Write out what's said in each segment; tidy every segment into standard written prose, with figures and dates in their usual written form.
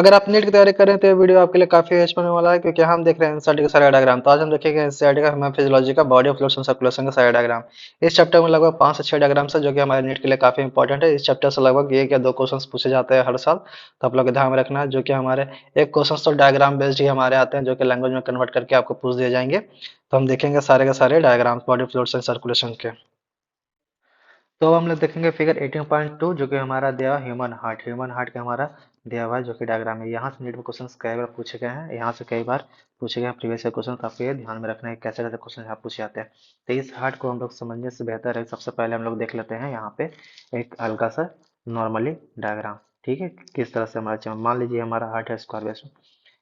अगर आप नीट की तैयारी कर रहे हैं तो ये वीडियो आपके लिए काफी हेल्पफुल होने वाला है, क्योंकि हम देख रहे हैं एनसीईआरटी का सारा डायग्राम। तो आज हम देखेंगे एनसीईआरटी का ह्यूमन फिजियोलॉजी का body of fluids and circulation का सारा डायग्राम। इस चैप्टर में लगभग 5 से 6 डायग्राम्स है जो कि हमारे नीट के लिए काफी इंपॉर्टेंट है। इस चैप्टर से लगभग एक या दो क्वेश्चन पूछे जाते हैं हर साल, तो आप लोग को ध्यान में रखना है। जो कि हमारे एक क्वेश्चन तो डायग्राम बेस्ड ही हमारे आते हैं, जो कि लैंग्वेज में कन्वर्ट करके आपको पूछ दिए जाएंगे। तो हम देखेंगे सारे के सारे diagrams body of fluids and circulation के। तो अब हम लोग देखेंगे फिगर 18.2 जो कि हमारा दिया हुआ ह्यूमन हार्ट का हमारा दिया हुआ है, जो कि डायग्राम है। यहाँ से नीट में क्वेश्चन कई बार पूछे गए हैं, यहाँ से कई बार पूछे गए हैं प्रीवियस क्वेश्चन। तो आपको ये ध्यान में रखना है कैसे कैसे क्वेश्चन यहाँ पूछे जाते हैं। तो इस हार्ट को हम लोग समझने से बेहतर है, सबसे पहले हम लोग देख लेते हैं यहाँ पे एक हल्का सा नॉर्मली डायग्राम। ठीक है, किस तरह से हमारा चैम्बर, मान लीजिए हमारा हार्ट है स्क्वायर बेस में।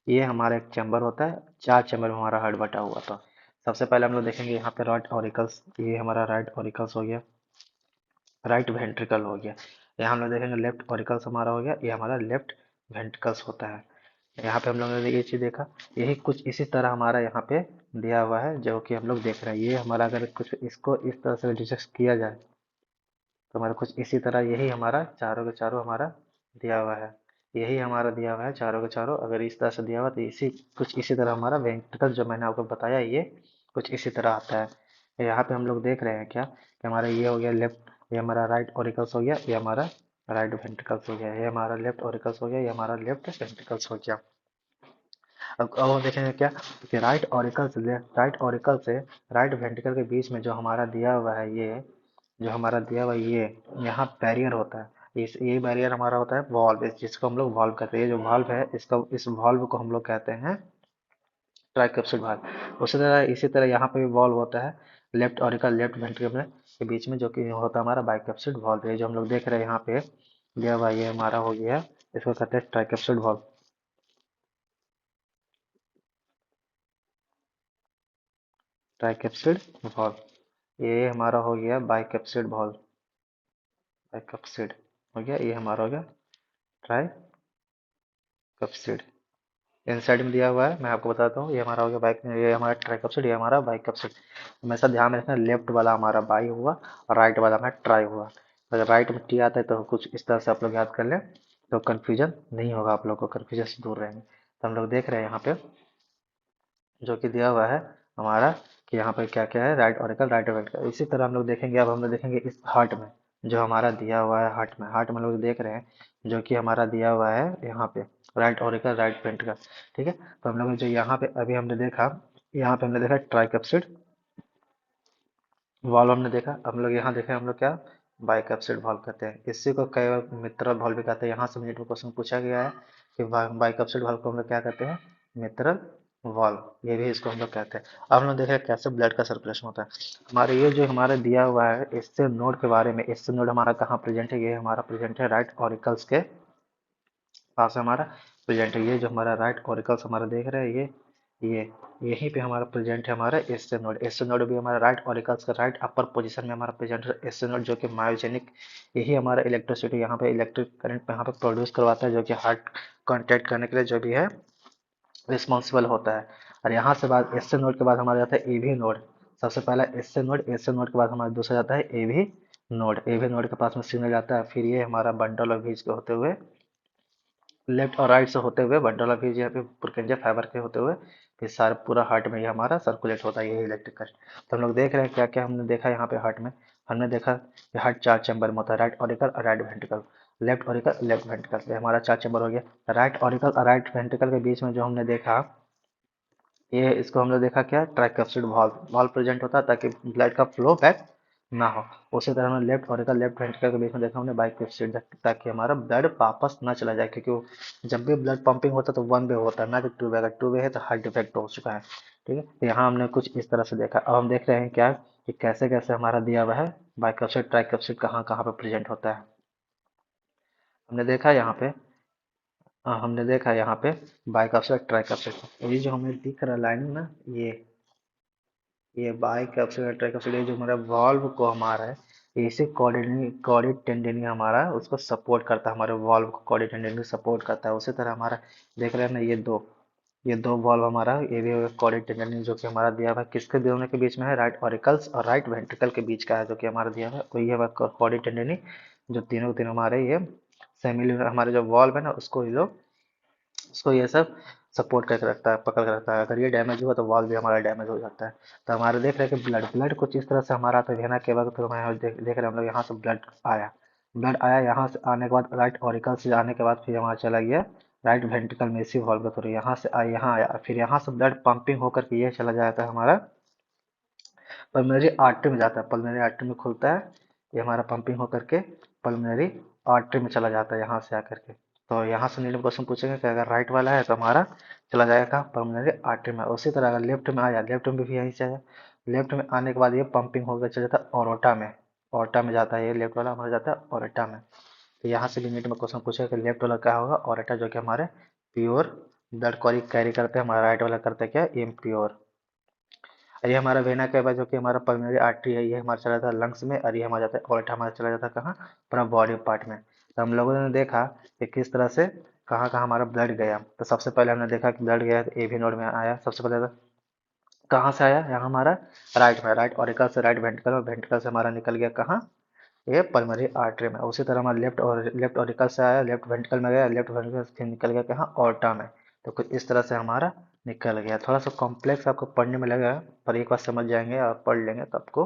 ये हमारा एक चैम्बर होता है, 4 चैम्बर में हमारा हार्ट बटा हुआ। तो सबसे पहले हम लोग देखेंगे यहाँ पे राइट ऑरिकल्स, ये हमारा राइट ऑरिकल्स हो गया, राइट वेंट्रिकल हो गया। यहाँ हम लोग देखेंगे लेफ्ट ऑरिकल्स हमारा हो गया, ये हमारा लेफ्ट वेंट्रिकल्स होता है। यहाँ पे हम लोगों ने ये चीज़ देखा, यही कुछ इसी तरह हमारा यहाँ पे दिया हुआ है, जो कि हम लोग देख रहे हैं। ये हमारा अगर कुछ इसको इस तरह से डिस्कस किया जाए तो हमारा कुछ इसी तरह यही हमारा चारों के चारों हमारा दिया हुआ है। यही हमारा दिया हुआ है चारों के चारों, अगर इस तरह से दिया हुआ तो इसी कुछ इसी तरह हमारा वेंट्रिकल जो मैंने आपको बताया ये कुछ इसी तरह आता है। यहाँ पे हम लोग देख रहे हैं क्या कि हमारा ये हो गया लेफ्ट, ये हमारा राइट ऑरिकल्स हो गया, ये हमारा राइट वेंट्रिकल्स हो गया, ये हमारा लेफ्ट ऑरिकल्स हो गया, ये हमारा लेफ्ट वेंट्रिकल्स हो गया। अब हम देखेंगे क्या कि राइट ऑरिकल से राइट वेंट्रिकल के बीच में जो हमारा दिया हुआ है, ये जो हमारा दिया हुआ ये यहाँ बैरियर होता है। इस ये बैरियर हमारा होता है वॉल्व, जिसको हम लोग वॉल्व कहते हैं। ये जो वॉल्व है इसका, इस वॉल्व को हम लोग कहते हैं ट्राइकप्सिड वाल्व। उसी तरह इसी तरह यहाँ पे भी वॉल्व होता है लेफ्ट ऑरिकल लेफ्ट वेंट्रिकल के बीच में, जो कि होता है हमारा बाइकप्सिड वॉल्व। ये जो हम लोग देख रहे हैं यहाँ पे दिया हुआ ये हमारा हो गया है, इसको कहते हैं ट्राइकप्सिड वॉल्व। ट्राइकप्सिड वॉल्व, ये हमारा हो गया बाइकप्सिड वॉल्व, बाइकप्सिड हो गया, ये हमारा हो गया ट्राइकप्सिड। इन साइड में दिया हुआ है, मैं आपको बताता हूँ, ये हमारा हो गया बाइक, ये हमारा ट्राइकप्सिड, ये हमारा बाइकप्सिड। हमेशा ध्यान में रखना, लेफ्ट वाला हमारा बाई हुआ और राइट वाला हमारा ट्राई हुआ। अगर राइट में टी आता है तो कुछ इस तरह से आप लोग याद कर लें, तो कन्फ्यूजन नहीं होगा, आप लोग को कन्फ्यूजन से दूर रहेंगे। तो हम लोग देख रहे हैं यहाँ पे जो कि दिया हुआ है हमारा कि यहाँ पे क्या क्या है, राइट ऑरिकल राइट वेंट्रिकल। इसी तरह हम लोग देखेंगे, अब हम लोग देखेंगे इस हार्ट में जो हमारा दिया हुआ है, हार्ट में लोग देख रहे हैं जो कि हमारा दिया हुआ है यहाँ पे राइट ऑरिकल राइट वेंट्रिकल। ठीक है, तो हम लोग जो यहाँ पे अभी हमने देखा, यहाँ पे हमने देखा ट्राइकप्सिड वॉल्व हमने देखा। हम लोग यहाँ देखे हम लोग क्या बाइकप्सिड वॉल्व कहते हैं, इसी को कई बार मित्रल वॉल्व भी कहते हैं। यहाँ से नीट में क्वेश्चन पूछा गया है कि बाइकप्सिड वॉल्व को हम लोग क्या कहते हैं, मित्रल वॉल्व, ये भी इसको हम लोग कहते हैं। अब हम लोग देखें कैसे ब्लड का सर्कुलेशन होता है। हमारे ये जो हमारे दिया हुआ है इससे नोड के बारे में, इससे नोड हमारा कहाँ प्रेजेंट है, ये हमारा प्रेजेंट है राइट ऑरिकल्स के पास हमारा प्रेजेंट है। ये जो हमारा राइट ऑरिकल्स हमारा देख रहे हैं, ये यहीं पे हमारा प्रेजेंट है हमारा एस नोड भी हमारा राइट ऑरिकल्स का राइट अपर पोजीशन में हमारा प्रेजेंट है एस नोड, जो कि मायोजेनिक, यही हमारा इलेक्ट्रिसिटी यहाँ पे इलेक्ट्रिक करंट यहाँ पे प्रोड्यूस करवाता है, जो कि हार्ट कॉन्टैक्ट करने के लिए जो भी है रिस्पॉन्सिबल होता है। और यहाँ से बाद एस नोड के बाद हमारा जाता है ए भी नोड। सबसे पहला एस नोड के बाद हमारा दूसरा जाता है ए भी नोड के पास में सिग्नल जाता है। फिर ये हमारा बंडल और बीज के होते हुए लेफ्ट और राइट से होते हुए बंडल ऑफ यहाँ पे पुरकेंजा फाइबर के होते हुए फिर सारा पूरा हार्ट में ये हमारा सर्कुलेट होता है, ये इलेक्ट्रिक करंट। तो हम लोग देख रहे हैं क्या क्या हमने देखा यहाँ पे हार्ट में। हमने देखा कि हार्ट 4 चैम्बर में होता है, राइट ऑरिकल और right ventricle, left auricle left ventricle, ये हमारा 4 चैम्बर हो गया। राइट ऑरिकल और राइट वेंट्रिकल के बीच में जो हमने देखा, ये इसको हम लोग देखा क्या ट्राइकप्सिड वॉल्व वॉल्व प्रेजेंट होता है ताकि ब्लड का फ्लो बैक ना हो। उसी तरह हमने लेफ्ट ऑरिकल लेफ्ट वेंट्रिकल के बीच में देखा हमने बाइकप्सिड, ताकि हमारा ब्लड वापस ना चला जाए, क्योंकि जब भी ब्लड पंपिंग होता है तो वन वे होता है ना कि टू वे। अगर टू वे है तो हार्ट डिफेक्ट हो चुका है। ठीक है, तो यहाँ हमने कुछ इस तरह से देखा। अब हम देख रहे हैं क्या कि कैसे कैसे हमारा दिया हुआ है बाइकप्सिड ट्राइकप्सिड कहाँ कहाँ पे प्रेजेंट होता है। हमने देखा यहाँ पे, हाँ हमने देखा यहाँ पे बाइकप्सिड ट्राइकप्सिड, ये जो हमें दिख रहा है लाइन ना, ये बाइकप्सिड ट्राइकप्सिड, ये जो हमारा वॉल्व को हमारा है इसे कॉर्डी टेंडनी हमारा उसको सपोर्ट करता है, हमारे वॉल्व को कॉर्डी टेंडनी सपोर्ट करता है। उसी तरह हमारा देख रहे हैं ना, ये दो वॉल्व हमारा, ये भी कॉर्डी टेंडनी जो कि हमारा दिया हुआ है किसके दोनों के बीच में है, राइट ऑरिकल्स और राइट वेंट्रिकल के बीच का है, जो कि हमारा दिया हुआ है वही है कॉर्डी टेंडनी। जो तीनों तीनों हमारे ये सेमी हमारे जो वॉल्व है ना उसको ये लोग उसको ये सब सपोर्ट करके रखता है, पकड़ कर रखता है। अगर ये डैमेज हुआ तो वॉल भी हमारा डैमेज हो जाता है। तो हमारे देख रहे हैं कि ब्लड ब्लड कुछ इस तरह से हमारा आता है वेना केबल, तो मैं देख रहे हैं हम लोग यहाँ से ब्लड आया। ब्लड आया, यहाँ से आने के बाद राइट ऑरिकल से आने के बाद फिर हमारा चला गया राइट वेंट्रिकल में इसी वॉल्व के थ्रू, यहाँ से आया, यहाँ आया, फिर यहाँ से ब्लड पंपिंग होकर के ये चला जाता है हमारा पल्मोनरी आर्टरी में जाता है। पल्मोनरी आर्टरी में खुलता है, ये हमारा पंपिंग होकर के पल्मोनरी आर्टरी में चला जाता है यहाँ से आकर के। तो यहाँ से नीट में क्वेश्चन पूछेंगे कि अगर राइट वाला है तो हमारा चला जाएगा पल्मोनरी आर्टरी में। उसी तरह अगर लेफ्ट में आया, लेफ्ट में भी यहीं से आया, लेफ्ट में आने के बाद ये पंपिंग होकर चला जाता है ऑरोटा में। ऑरोटा में जाता है, ये लेफ्ट वाला हमारा जाता है ऑरोटा में। तो यहाँ से भी नीट में क्वेश्चन पूछेगा कि लेफ्ट वाला क्या होगा, ऑरोटा, जो कि हमारे प्योर ब्लड कैरी करते हैं। हमारा राइट वाला करता है क्या, इम्प्योर। ये हमारा वेना कैवा जो कि हमारा पल्मोनरी आर्टरी है, ये हमारा चला जाता है लंग्स में, और ये हमारा जाता है ऑल्टा, हमारा चला जाता है कहाँ, पूरा बॉडी पार्ट में। तो हम लोगों ने देखा कि किस तरह से कहाँ कहाँ हमारा ब्लड गया। तो सबसे पहले हमने देखा कि ब्लड गया तो एवी नोड में आया सबसे पहले। तो कहाँ से आया, यहाँ हमारा राइट में, राइट ऑरिकल से राइट वेंट्रिकल, और वेंट्रिकल से हमारा निकल गया कहाँ, ये पल्मोनरी आर्टरी में। उसी तरह हमारा लेफ्ट ऑरिकल से आया, लेफ्ट वेंट्रिकल में गया, लेफ्ट वेंट्रिकल से फिर निकल गया कहाँ, ऑर्टा में। तो कुछ इस तरह से हमारा निकल गया। थोड़ा सा कॉम्प्लेक्स आपको पढ़ने में लगेगा, पर एक बार समझ जाएंगे और पढ़ लेंगे तो आपको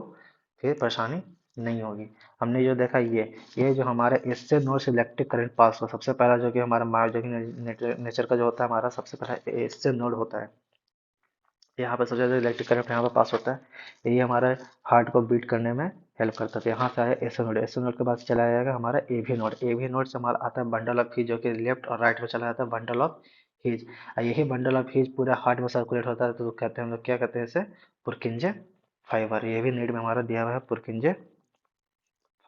फिर परेशानी नहीं होगी। हमने जो देखा ये जो हमारे इससे नोड से इलेक्ट्रिक करंट पास हो, सबसे पहला जो कि हमारा जो कि नेचर का जो होता है हमारा, सबसे पहला इससे नोड होता है। यहाँ पर सबसे ज़्यादा इलेक्ट्रिक करंट यहाँ पर पास होता है, यही हमारे हार्ट को बीट करने में हेल्प करता है। तो यहाँ से आया एसओ नोड, एसओ नोड के बाद चला जाएगा हमारा एवी नोड, एवी नोड से हमारा आता है बंडल ऑफ हीज, जो कि लेफ्ट और राइट में चला जाता है बंडल ऑफ हीज। और यही बंडल ऑफ हीज पूरे हार्ट में सर्कुलेट होता है, तो कहते हैं हम लोग क्या कहते हैं इसे, पुरकिंजे फाइबर। ये भी नीड में हमारा दिया हुआ है पुरकिंजे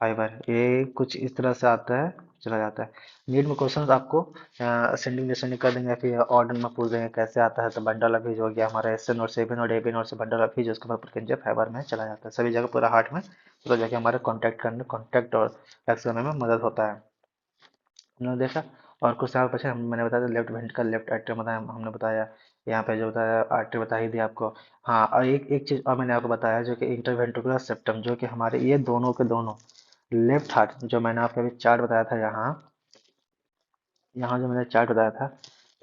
फाइबर। ये कुछ इस तरह से आता है, चला जाता है। नीट में क्वेश्चंस आपको असेंडिंग डिसेंडिंग कर देंगे, फिर ऑर्डर में पूछ देंगे कैसे आता है। तो बंडल ऑफ हीज हो गया हमारा एस नोड से एबी नोड से बंडल ऑफ हीज, उसके बाद पुरकिंजे फाइबर में चला जाता है सभी जगह पूरा हार्ट में, तो जाके हमारे कॉन्टैक्ट और एक्स करने में मदद होता है। हमने देखा। और कुछ यहाँ पीछे मैंने बताया लेफ्ट वेंट्रिकल लेफ्ट आर्टरी बताया, हमने बताया यहाँ पे जो बताया आर्टरी बता ही दिया आपको। हाँ, और एक एक चीज और मैंने आपको बताया जो कि इंटरवेंट्रिकुलर सेप्टम, जो कि हमारे ये दोनों के दोनों लेफ्ट हार्ट, जो मैंने आपको अभी चार्ट बताया था यहाँ, यहाँ जो मैंने चार्ट बताया था,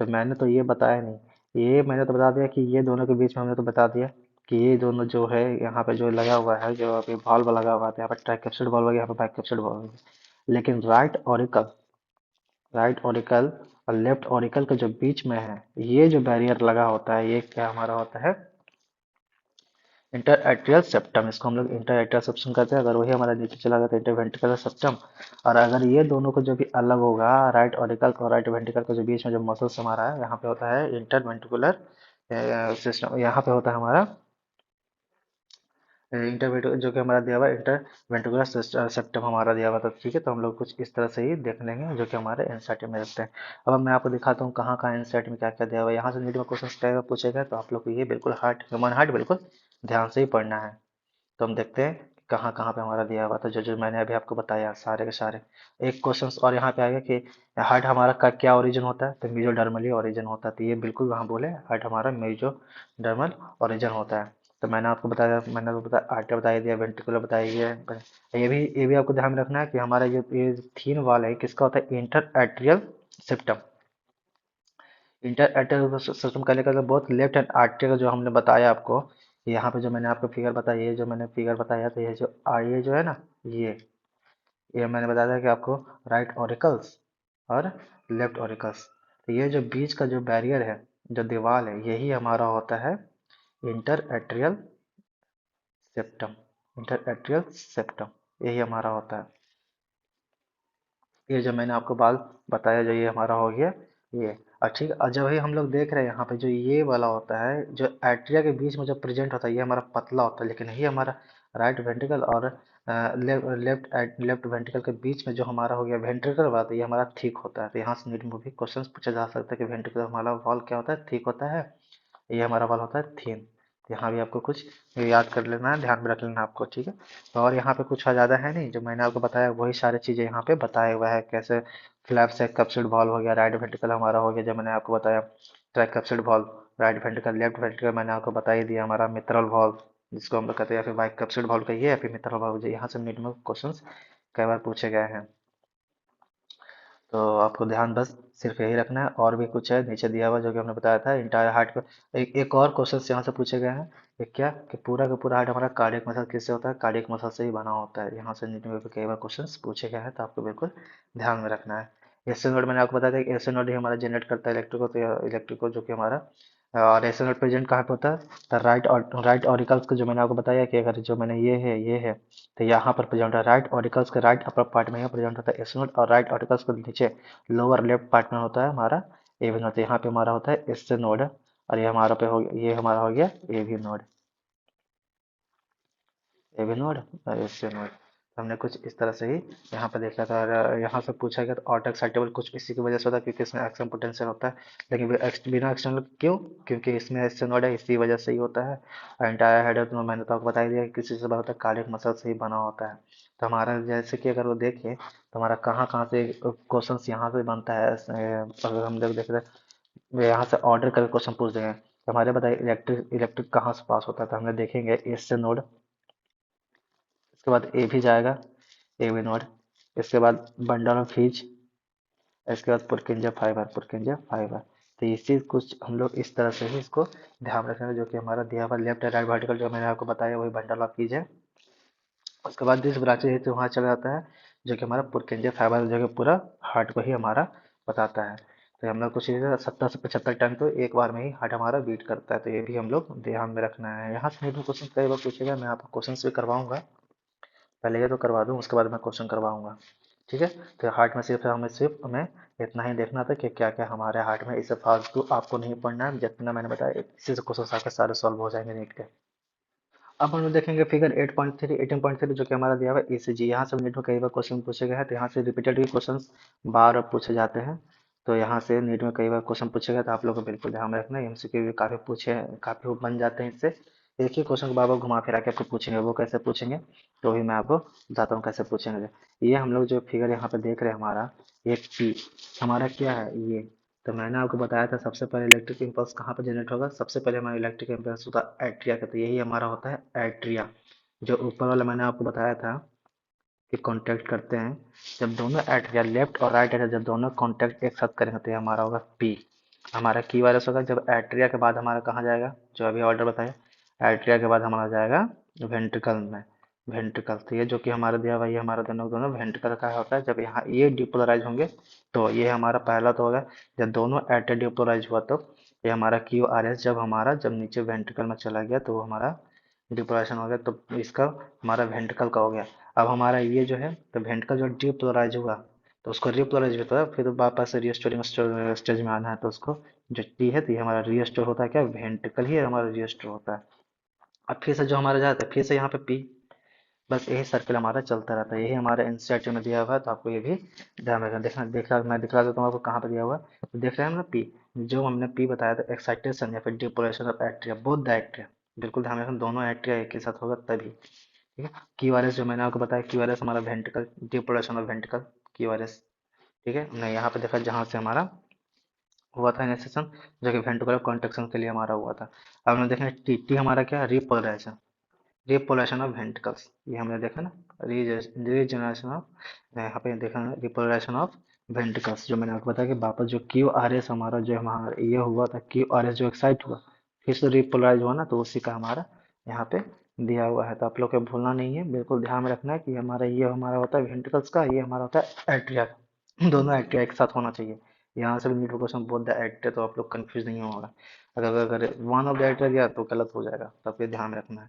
तो मैंने तो ये बताया नहीं, ये मैंने तो बता दिया कि ये दोनों के बीच में हमने तो बता दिया कि ये दोनों जो है यहाँ पे जो लगा हुआ है, जो अभी valve लगा हुआ है, तो यहाँ पे ट्राइकैप्सिड valve है, यहाँ पे बाइकैप्सिड valve है। लेकिन राइट ऑरिकल और लेफ्ट ऑरिकल के जो बीच में है, ये जो बैरियर लगा होता है, ये क्या हमारा होता है, इंटर एट्रियल सेप्टम। इसको हम लोग इंटर एट्रियल सेप्टम कहते हैं। अगर वही हमारा नीचे चला गया तो इंटर वेंट्रिकुलर सेप्टम। और अगर ये दोनों को जो भी अलग होगा, राइट ऑरिकल और राइट वेंट्रिकल के जो बीच में जो मसल्स हमारा है, यहाँ पे होता है इंटर वेंट्रिकुलर सिस्टम, यहाँ पे होता है हमारा इंटर, जो कि हमारा दिया हुआ है इंटर वेंट्रिकुलर सेप्टम हमारा दिया हुआ था। ठीक है, तो हम लोग कुछ इस तरह से ही देख लेंगे जो कि हमारे एनसीईआरटी में रखते हैं। अब मैं आपको दिखाता हूँ कहाँ कहाँ एनसीईआरटी में क्या क्या दिया हुआ है। यहाँ से नीट में क्वेश्चन पूछेगा तो आप लोग को ये बिल्कुल हार्ट, ह्यूमन हार्ट बिल्कुल ध्यान से ही पढ़ना है। तो हम देखते हैं कहाँ कहाँ पे हमारा दिया हुआ था, जो जो मैंने अभी आपको बताया सारे के सारे। एक क्वेश्चन और यहाँ पे आएगा कि हार्ट हमारा का क्या ओरिजिन होता है, तो मेजोडर्मली ओरिजिन होता है। तो ये बिल्कुल वहाँ बोले हार्ट हमारा मेजोडर्मल ओरिजिन होता है। तो मैंने आपको बताया, मैंने आपको बताया आर्टर बता ही दिया, वेंट्रिकुलर बता ही दिया। ये भी आपको ध्यान में रखना है कि हमारा ये थीन वाल है किसका होता है, inter atrial system. Inter atrial system का लेकर बहुत लेफ्ट एंड आर्टरी का जो हमने बताया आपको, यहाँ पे जो मैंने आपको फिगर बताया, ये जो मैंने फिगर बताया, तो ये जो है ना, ये मैंने बताया था कि आपको राइट ऑरिकल्स और लेफ्ट ऑरिकल्स। तो ये जो बीच का जो बैरियर है, जो दीवार है, यही हमारा होता है inter atrial septum. Inter atrial septum यही हमारा होता है। ये जो मैंने आपको बाल बताया, जो ये हमारा हो गया ये। और ठीक है, और जब ही हम लोग देख रहे हैं यहाँ पे जो ये वाला होता है, जो एट्रिया के बीच में जो प्रेजेंट होता है, ये हमारा पतला होता है, लेकिन ये हमारा राइट वेंट्रिकल और लेफ्ट वेंट्रिकल के बीच में जो हमारा हो गया वेंट्रिकल वाला, तो ये हमारा थिक होता है। तो यहाँ से नीट में भी क्वेश्चन पूछा जा सकता है कि वेंट्रिकल हमारा वॉल क्या होता है, थिक होता है, ये हमारा वाला होता है थीन। यहाँ भी आपको कुछ याद कर लेना है, ध्यान में रख लेना आपको, ठीक है। तो और यहाँ पे कुछ ज़्यादा है नहीं, जो मैंने आपको बताया वही सारी चीज़ें यहाँ पे बताया हुआ है। कैसे फ्लैप्स है, कैप्सूल वॉल्व हो गया, राइट वेंट्रिकल हमारा हो गया जो मैंने आपको बताया, track capsule valve, right ventricle, left ventricle मैंने आपको बता ही दिया, हमारा मित्रल वॉल्व जिसको हम लोग कहते हैं, या फिर बाइक कैप्सूल वॉल्व कहिए या फिर मित्रल वॉल्व। यहाँ से मिड में क्वेश्चन कई बार पूछे गए हैं। तो आपको ध्यान बस सिर्फ यही रखना है, और भी कुछ है नीचे दिया हुआ जो कि हमने बताया था इंटायर हार्ट को। एक और क्वेश्चन यहाँ से पूछे गए हैं, एक क्या कि पूरा का पूरा हार्ट हमारा कार्डियक मसल किससे होता है, कार्डियक मसल से ही बना होता है। यहाँ से नीट में भी कई बार क्वेश्चन पूछे गए हैं, तो आपको बिल्कुल ध्यान में रखना है। एस नोड मैंने आपको बताया था कि एस नोड ही हमारा जनरेट करता है इलेक्ट्रिको, तो इलेक्ट्रिको जो कि हमारा, और एस नोड प्रेजेंट कहाँ पे होता है, तो राइट ऑरिकल्स को जो मैंने आपको बताया कि अगर जो मैंने ये है तो यहाँ पर प्रेजेंट है राइट ऑरिकल्स के राइट अपर पार्ट में यहाँ प्रेजेंट होता है एस नोड, और राइट ऑरिकल्स के नीचे लोअर लेफ्ट पार्ट में होता है हमारा ए भी नोड। यहाँ पे हमारा होता है एस नोड, और ये हमारा पे हो गया, ये हमारा हो गया ए भी नोड, ए भी नोड और एस नोड। तो हमने कुछ इस तरह से ही यहाँ पे देखा था, और यहाँ से पूछा गया तो ऑटो एक्साइटेबल कुछ इसी की वजह से होता है क्योंकि इसमें एक्शन पोटेंशियल होता है, लेकिन बिना एक्सटर्नल क्यों, क्योंकि इसमें एस नोड है इसी वजह से ही होता है। एंटायर हेड तो मैंने तो आपको बता ही दिया कि किसी से बना होता है, कार्डियक मसल से ही बना होता है। तो हमारा जैसे कि अगर वो देखें तो हमारा कहाँ कहाँ से क्वेश्चन यहाँ से बनता है, अगर हम लोग देख रहे हैं यहाँ से ऑर्डर करके क्वेश्चन पूछ देंगे, तो हमारे बताइए इलेक्ट्रिक इलेक्ट्रिक कहाँ से पास होता है, तो हमने देखेंगे एस से नोड, इसके बाद ए भी जाएगा, ए भी नोड, इसके बाद बंडल ऑफ हीज, इसके बाद पुरकिंजा फाइबर, पुरकिंजा फाइबर। तो इसी कुछ हम लोग इस तरह से ही इसको ध्यान रखेंगे, जो कि हमारा दिया हुआ लेफ्ट एंड राइट वर्टिकल जो मैंने आपको बताया वही बंडल ऑफ हीज है। उसके बाद दिस ब्रांचेज है तो वहाँ चला जाता है जो कि हमारा पुरकिंजा फाइबर जो कि पूरा हार्ट को ही हमारा बताता है। तो हम लोग कुछ 70 से 75 टाइम तो एक बार में ही हार्ट हमारा बीट करता है, तो ये भी हम लोग ध्यान में रखना है। यहाँ से भी क्वेश्चन कई बार पूछेगा, मैं आपको क्वेश्चन भी करवाऊंगा, पहले ये तो करवा दूँ उसके बाद मैं क्वेश्चन करवाऊंगा। ठीक है, तो हार्ट में सिर्फ हमें इतना ही देखना था कि क्या क्या हमारे हार्ट में, इसे फालतू आपको नहीं पढ़ना है, जितना मैंने बताया इसी से क्वेश्चन आके सारे सॉल्व हो जाएंगे नीट के। अब हम लोग देखेंगे फिगर 8.3 18.3 जो कि हमारा दिया हुआ है ईसीजी। यहाँ से नीट में कई बार क्वेश्चन पूछे गए हैं, तो यहाँ से रिपीटेड क्वेश्चन बार बार पूछे जाते हैं। तो यहाँ से नीट में कई बार क्वेश्चन पूछे गए, तो आप लोग को बिल्कुल ध्यान में रखना है, एमसीक्यू भी काफी पूछे, काफी बन जाते हैं इससे। एक ही क्वेश्चन को बार बार घुमा फिरा के आपको पूछेंगे, वो कैसे पूछेंगे तो भी मैं आपको बताता हूँ कैसे पूछेंगे। ये हम लोग जो फिगर यहाँ पे देख रहे हैं हमारा, एक पी हमारा क्या है ये, तो मैंने आपको बताया था सबसे पहले इलेक्ट्रिक इम्पल्स कहाँ पर जनरेट होगा, सबसे पहले हमारा इलेक्ट्रिक इम्पल्स होता है एट्रिया का, तो यही हमारा होता है एट्रिया। जो ऊपर वाला मैंने आपको बताया था कि कांटेक्ट करते हैं, जब दोनों एट्रिया लेफ्ट और राइट एट्रिया जब दोनों कांटेक्ट एक साथ करेंगे तो ये हमारा होगा पी। हमारा की वायरस होगा जब एट्रिया के बाद हमारा कहाँ जाएगा, जो अभी ऑर्डर बताया एट्रिया के बाद हमारा जाएगा वेंट्रिकल में, वेंट्रिकल। तो ये जो कि हमारा दिया हुआ ये हमारा दोनों दोनों वेंट्रिकल का होता है, जब यहाँ ये डिपोलराइज होंगे तो ये हमारा पहला तो होगा, जब दोनों एट्रिया डिपोलराइज हुआ तो ये हमारा क्यू आर एस जब नीचे वेंट्रिकल में चला गया तो वो हमारा डिपोलराइजेशन हो गया, तो इसका हमारा वेंट्रिकल का हो गया। अब हमारा ये जो है तो वेंट्रिकल जो डिपोलराइज हुआ तो उसको रिपोलराइज होता है, फिर वापस से रिस्टोरिंग स्टेज में आना है, तो उसको जो टी है तो ये हमारा रिस्टोर होता है, क्या वेंट्रिकल ही हमारा रिस्टोर होता है। अब फिर से जो हमारा जाता है फिर से यहाँ पे पी, बस यही सर्कल हमारा चलता रहता है, यही हमारा एनसीईआरटी में दिया हुआ है, तो आपको ये भी ध्यान रखना। देखना मैं दिखला देता हूँ आपको कहाँ पे दिया हुआ है, तो देख रहे हैं हम ना पी, जो हमने पी बताया था एक्साइटेशन या फिर depolarization of atria, both the atria, बिल्कुल ध्यान रखना दोनों एट्रिया एक ही साथ होगा तभी। ठीक है, क्यू आर एस जो मैंने आपको बताया क्यू आर एस हमारा ventricle, depolarization of ventricle, Q R S. ठीक है, हमने यहाँ पे देखा जहाँ से हमारा हुआ था इनिशिएशन, जो कि वेंट्रिकुलर कॉन्ट्रैक्शन के लिए हमारा हुआ था। अब हमने देखा टी टी हमारा क्या, रिपोलराइजेशन, रिपोलेशन ऑफ वेंट्रिकल्स, ये हमने देखा ना, रीजनरेशन ऑफ, यहाँ पे देखा ना रिपोलेशन ऑफ वेंट्रिकल्स, जो मैंने आपको बताया कि वापस जो क्यू आर एस हमारा जो हमारा ये हुआ था, क्यू आर एस जो एक्साइट हुआ फिर से रिपोलराइज हुआ ना, तो उसी का हमारा यहाँ पे दिया हुआ है। तो आप लोग को भूलना नहीं है, बिल्कुल ध्यान में रखना है कि हमारा ये हमारा होता है वेंट्रिकल्स का, ये हमारा होता है एट्रिया का, दोनों एट्रिया एक साथ होना चाहिए। यहाँ से भी नीट क्वेश्चन बोल द एट्रिया, तो आप लोग कंफ्यूज नहीं होगा, अगर अगर वन ऑफ द एट्रिया दिया तो गलत हो जाएगा, तो आप ये ध्यान में रखना है।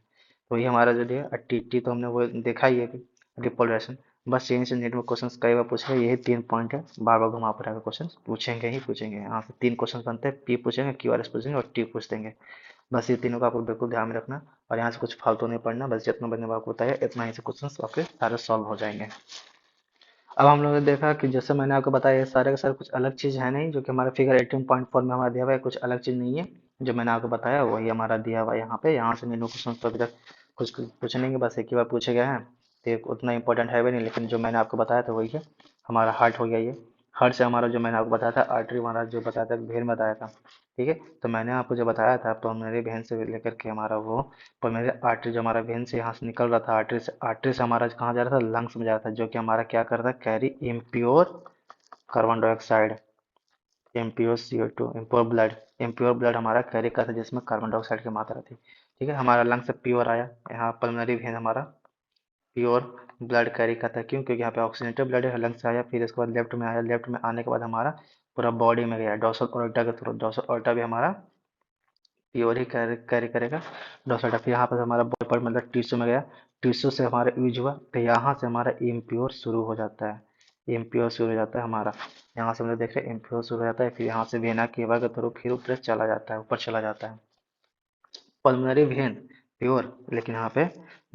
तो ये हमारा जो है टी तो हमने वो देखा ही है कि डिपोलराइजेशन, बस चेंज से नेट में क्वेश्चन कई बार पूछेगा, यही 3 पॉइंट है, बार बार घुमा फिरा क्वेश्चन पूछेंगे ही पूछेंगे। यहाँ से 3 क्वेश्चन बनते हैं, पी पूछेंगे, क्यू आर एस पूछेंगे और टी पूछ देंगे, बस ये तीनों का आपको बिल्कुल ध्यान में रखना। और यहाँ से कुछ फालतू नहीं पढ़ना, बस जितना मैंने आपको बताया इतना ही से क्वेश्चन आपके सारे सॉल्व हो जाएंगे। अब हम लोगों ने देखा कि जैसे मैंने आपको बताया ये सारे का सारे कुछ अलग चीज़ है नहीं, जो कि हमारा फिगर 18.4 में हमारा दिया हुआ है, कुछ अलग चीज़ नहीं है, जो मैंने आपको बताया वही हमारा दिया हुआ है यहाँ पे। यहाँ से मीनू क्वेश्चन तो अभी तक कुछ कुछ पूछे नहीं, बस एक ही बार पूछे गए हैं, तो ये उतना इंपॉर्टेंट है भी नहीं, लेकिन जो मैंने आपको बताया था वही है, हमारा हार्ट हो गया ये। हार्ट से हमारा जो मैंने आपको बताया था आर्टरी हमारा जो बताया था भेड़ में बताया था। ठीक है, तो मैंने आपको जो बताया था पल्मोनरी वेन से लेकर के हमारा वो पल्मोनरी आर्टरी जो हमारा वेन से यहाँ से निकल रहा था, आर्टरी से हमारा कहाँ जा रहा था, लंग्स में जा रहा था, जो कि हमारा क्या कर रहा था, carry impure carbon dioxide, impure CO2, impure blood. Impure blood हमारा कैरी करता है जिसमें कार्बन डाइऑक्साइड की मात्रा थी। ठीक है, हमारा लंग से प्योर आया, यहाँ पल्मोनरी वेन हमारा प्योर ब्लड कैरी करता है, क्यों? क्योंकि यहाँ पे ऑक्सीजनेटेड ब्लड है, लंग से आया, फिर इसके बाद लेफ्ट में आया, लेफ्ट में आने के बाद हमारा पूरा बॉडी में गया डोर्सल ओर्टा के थ्रू। डोर्सल ओर्टा भी हमारा प्योर ही कैरी कैरी करेगा डोर्सल ओर्टा। फिर यहाँ पर हमारा बॉडी पर मतलब टिश्यू में गया, टिश्यू से हमारा यूज हुआ, तो यहाँ से हमारा इम्प्योर शुरू हो जाता है, इम्प्योर शुरू हो जाता है हमारा। यहाँ से हम लोग देख रहे हैं इम्प्योर शुरू हो जाता है, फिर यहाँ से वेना केवा के थ्रू फिर ऊपर चला जाता है, ऊपर चला जाता है पल्मोनरी वेन प्योर। लेकिन यहाँ पे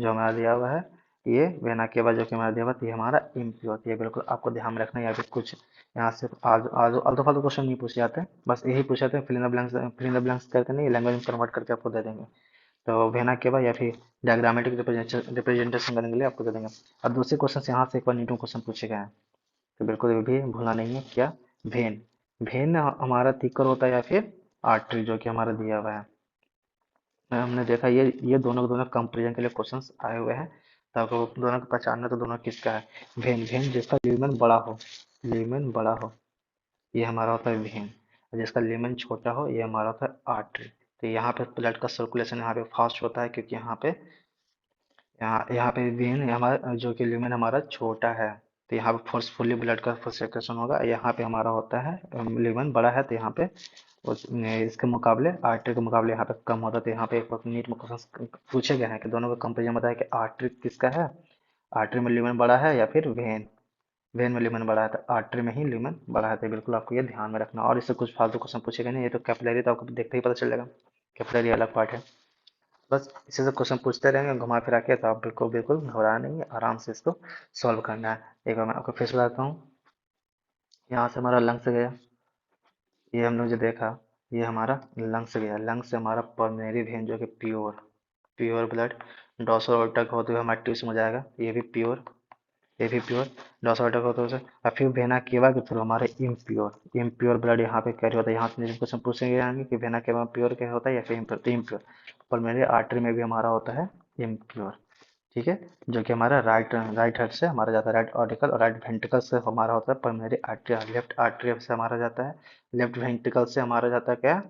जो हमारा दिया हुआ है ये वेना केवा जो कि हमारा दिया हुआ है, ये हमारा इम्प्योर। ये बिल्कुल आपको ध्यान में रखना है, या फिर कुछ यहाँ से आलतू फालतू क्वेश्चन नहीं पूछे जाते हैं, बस यही पूछे जाते हैं, फिल इन द ब्लैंक्स करके नहीं, लैंग्वेज में कन्वर्ट करके आपको दे देंगे। तो वेना केवा या फिर डायग्रामेटिक रिप्रेजेंटेशन करने के लिए आपको दे देंगे। अब दूसरे क्वेश्चन यहाँ से एक बार नीटू क्वेश्चन पूछे गए हैं, तो बिल्कुल ये भी भूलना नहीं है। क्या? वेन। वेन हमारा थिकर होता है या फिर आर्टरी जो कि हमारा दिया हुआ है। हमने देखा ये दोनों के दोनों कंपेरिजन के लिए क्वेश्चंस आए हुए हैं, तो आपको दोनों को पहचानना तो दोनों किसका है। वेन, वेन जिसका ल्यूमेन बड़ा हो, ल्यूमेन बड़ा हो ये हमारा होता है वेन, और जिसका ल्यूमेन छोटा हो ये हमारा होता है आर्टरी। तो यहाँ पे ब्लड का सर्कुलेशन यहाँ पे फास्ट होता है, क्योंकि यहाँ यहाँ पे वेन हमारा जो कि ल्यूमेन हमारा छोटा है, तो यहाँ पे फोर्सफुली ब्लड का सर्कुलेशन होगा। यहाँ पे हमारा होता है ल्यूमेन बड़ा है, तो यहाँ पे इसके मुकाबले आर्टरी के मुकाबले यहाँ पे कम होता है। तो यहाँ पे एक नीट में क्वेश्चन पूछे गए हैं कि दोनों का कंपेरिजन बताया कि आर्टरी किसका है, आर्टरी में ल्यूमेन बड़ा है या फिर वेन, वेन में ल्यूमेन बड़ा है, तो आर्टरी में ही ल्यूमेन बड़ा है। तो बिल्कुल आपको ये ध्यान में रखना, और इससे कुछ फालतू क्वेश्चन पूछे गए नहीं, ये तो कैपिलरी तो आपको देखते ही पता चलेगा, कैपिलरी अलग पार्ट है। बस इसी से क्वेश्चन पूछते रहेंगे घुमा फिरा के, तो आप बिल्कुल बिल्कुल घबराना नहीं है, आराम से इसको सॉल्व करना है। एक बार मैं आपको फिर से बताता हूँ, यहाँ से हमारा लंग्स गया, ये हम लोग जो देखा ये हमारा लंग्स गया, लंग्स से हमारा पल्मोनरी वेन जो कि pure, pure blood dorsal aorta होते हुए हमारे टिश्यू में जाएगा, ये भी प्योर, ये भी प्योर डोर्सल ओर्टा होते हुए, और फिर वेना केवा के थ्रू हमारे इम्प्योर, इम्प्योर ब्लड यहाँ पे कैरी होता है। यहाँ से क्वेश्चन पूछेंगे आएंगे कि वेना केवा प्योर क्या होता है या फिर इम्प्योर, तो इम्प्योर। पल्मोनरी आर्टरी में भी हमारा होता है इम्प्योर, ठीक है, जो कि हमारा राइट राइट हेड से हमारा जाता है, राइट ऑर्टिकल और राइट वेंट्रिकल से हमारा होता है पल्मोनरी आर्टरी, लेफ्ट आर्टरी से हमारा जाता है, लेफ्ट वेंट्रिकल से हमारा जाता है क्या,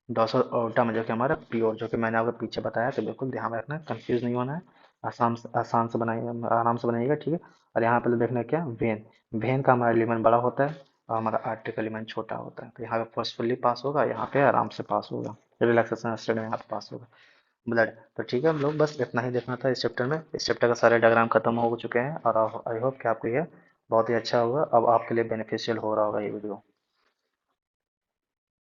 डोर्सल ओर्टा में, जो कि हमारा प्योर, जो कि मैंने आपको पीछे बताया। तो बिल्कुल ध्यान में रखना है, कंफ्यूज नहीं होना है, आसान से बनाइए, आराम से बनाइएगा, ठीक है। और यहाँ पे देखना है क्या, वेन, वेन का हमारा लिमन बड़ा होता है और हमारा आर्टरी का लिमन छोटा होता है, तो यहाँ पे फोर्सफुली पास होगा, यहाँ पे आराम से पास होगा, रिलैक्सेशन स्टेट में यहाँ पे पास होगा ब्लड। तो ठीक है, हम लोग बस इतना ही देखना था इस चैप्टर में, इस चैप्टर का सारे डायग्राम खत्म हो चुके हैं, और आई होप कि आपको ये बहुत ही अच्छा होगा, अब आपके लिए बेनिफिशियल हो रहा होगा ये वीडियो।